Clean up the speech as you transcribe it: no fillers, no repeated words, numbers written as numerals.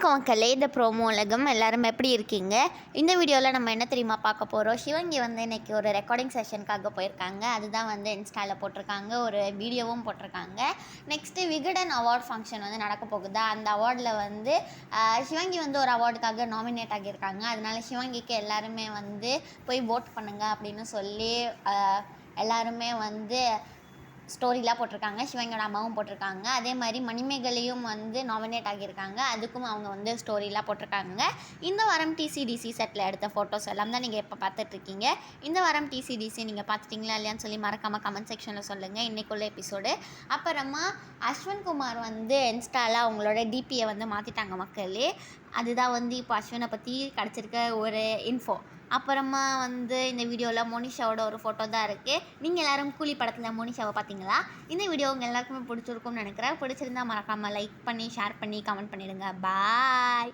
வணக்கம் மக்களே, இந்த ப்ரோமோ உலகம் எல்லாரும் எப்படி இருக்கீங்க? இந்த வீடியோவில் நம்ம என்ன தெரியுமா பார்க்க போகிறோம்? சிவங்கி இன்றைக்கி ஒரு ரெக்கார்டிங் செஷனுக்காக போயிருக்காங்க. அதுதான் இன்ஸ்டாவில் போட்டிருக்காங்க, ஒரு வீடியோவும் போட்டிருக்காங்க. நெக்ஸ்ட்டு விகடன் அவார்ட் ஃபங்க்ஷன் நடக்க போகுதா, அந்த அவார்டில் சிவங்கி ஒரு அவார்டுக்காக நாமினேட் ஆகியிருக்காங்க. அதனால சிவங்கிக்கு எல்லாருமே போய் ஓட் பண்ணுங்க அப்படின்னு சொல்லி எல்லாருமே ஸ்டோரிலாம் போட்டிருக்காங்க. சிவங்கியோட அம்மாவும் போட்டிருக்காங்க. அதே மாதிரி மணிமேகலையும் நாமினேட் ஆகியிருக்காங்க. அதுக்கும் அவங்க ஸ்டோரிலாம் போட்டிருக்காங்க. இந்த வாரம் டிசிடிசி செட்டில் எடுத்த ஃபோட்டோஸ் எல்லாம் தான் நீங்கள் இப்போ பார்த்துட்ருக்கீங்க. இந்த வாரம் டிசிடிசி நீங்கள் பார்த்துட்டிங்களா இல்லையான்னு சொல்லி மறக்காமல் கமெண்ட் செக்ஷனில் சொல்லுங்கள். இன்றைக்குள்ள எபிசோடு. அப்புறமா அஸ்வின் குமார் இன்ஸ்டாவில் அவங்களோட டிபியை மாற்றிட்டாங்க மக்களே. அதுதான் இப்போ அஸ்வினை பற்றி கிடச்சிருக்க ஒரு இன்ஃபோ. அப்புறமா இந்த வீடியோவில் மோனிஷாவோட ஒரு ஃபோட்டோ தான் இருக்குது. நீங்கள் எல்லோரும் கூலி படத்தில் மோனிஷாவை பார்த்தீங்களா? இந்த வீடியோ உங்கள் எல்லாருக்குமே பிடிச்சிருக்கும்னு நினைக்கிறேன். பிடிச்சிருந்தா மறக்காமல் லைக் பண்ணி, ஷேர் பண்ணி, கமெண்ட் பண்ணிடுங்க. பாய்.